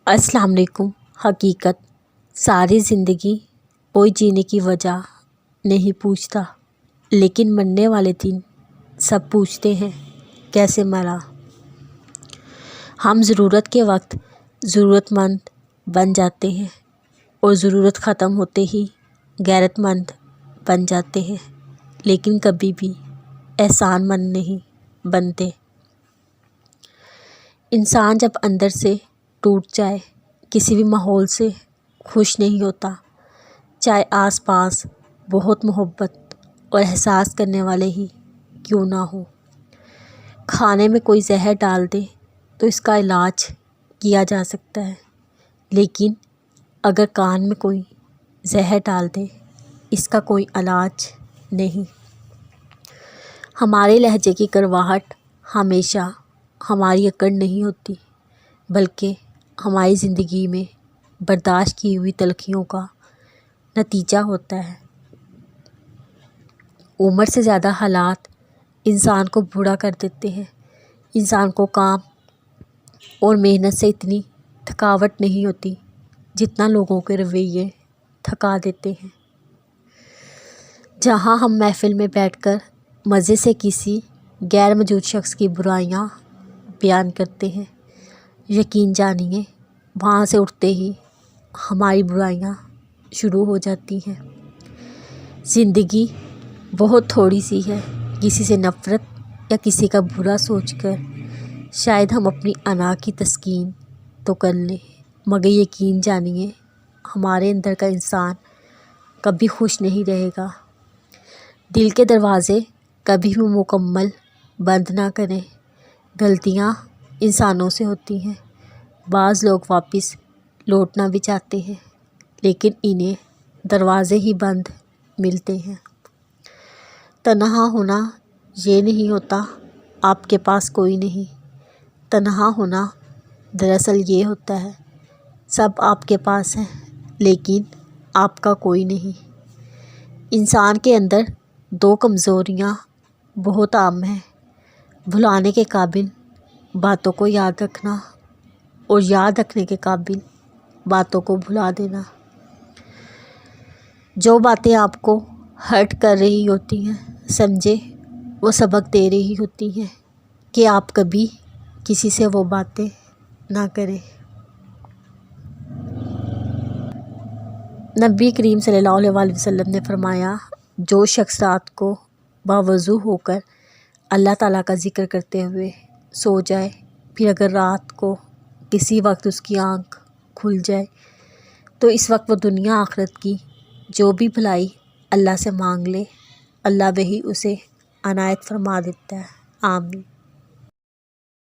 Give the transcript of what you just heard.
السلام علیکم۔ حقیقت ساری زندگی کوئی جینے کی وجہ نہیں پوچھتا، لیکن مرنے والے دن سب پوچھتے ہیں کیسے مرا۔ ہم ضرورت کے وقت ضرورت مند بن جاتے ہیں اور ضرورت ختم ہوتے ہی غیرت مند بن جاتے ہیں، لیکن کبھی بھی احسان مند نہیں بنتے۔ انسان جب اندر سے ٹوٹ جائے کسی بھی ماحول سے خوش نہیں ہوتا، چاہے آس پاس بہت محبت اور احساس کرنے والے ہی کیوں نہ ہو۔ کھانے میں کوئی زہر ڈال دے تو اس کا علاج کیا جا سکتا ہے، لیکن اگر کان میں کوئی زہر ڈال دے اس کا کوئی علاج نہیں۔ ہمارے لہجے کی کڑواہٹ ہمیشہ ہماری اکڑ نہیں ہوتی، بلکہ ہماری زندگی میں برداشت کی ہوئی تلخیوں کا نتیجہ ہوتا ہے۔ عمر سے زیادہ حالات انسان کو بوڑھا کر دیتے ہیں۔ انسان کو کام اور محنت سے اتنی تھکاوٹ نہیں ہوتی جتنا لوگوں کے رویے تھکا دیتے ہیں۔ جہاں ہم محفل میں بیٹھ کر مزے سے کسی غیر موجود شخص کی برائیاں بیان کرتے ہیں، یقین جانیے وہاں سے اٹھتے ہی ہماری برائیاں شروع ہو جاتی ہیں۔ زندگی بہت تھوڑی سی ہے، کسی سے نفرت یا کسی کا برا سوچ کر شاید ہم اپنی انا کی تسکین تو کر لیں، مگر یقین جانیے ہمارے اندر کا انسان کبھی خوش نہیں رہے گا۔ دل کے دروازے کبھی بھی مکمل بند نہ کریں۔ غلطیاں انسانوں سے ہوتی ہیں، بعض لوگ واپس لوٹنا بھی چاہتے ہیں، لیکن انہیں دروازے ہی بند ملتے ہیں۔ تنہا ہونا یہ نہیں ہوتا آپ کے پاس کوئی نہیں، تنہا ہونا دراصل یہ ہوتا ہے سب آپ کے پاس ہیں لیکن آپ کا کوئی نہیں۔ انسان کے اندر دو کمزوریاں بہت عام ہیں، بھلانے کے قابل باتوں کو یاد رکھنا اور یاد رکھنے کے قابل باتوں کو بھلا دینا۔ جو باتیں آپ کو ہرٹ کر رہی ہوتی ہیں سمجھے وہ سبق دے رہی ہوتی ہیں کہ آپ کبھی کسی سے وہ باتیں نہ کریں۔ نبی کریم صلی اللہ علیہ وسلم نے فرمایا، جو شخص رات کو باوضو ہو کر اللہ تعالیٰ کا ذکر کرتے ہوئے سو جائے، پھر اگر رات کو کسی وقت اس کی آنکھ کھل جائے تو اس وقت وہ دنیا آخرت کی جو بھی بھلائی اللہ سے مانگ لے، اللہ وہی اسے عنایت فرما دیتا ہے۔ آمین۔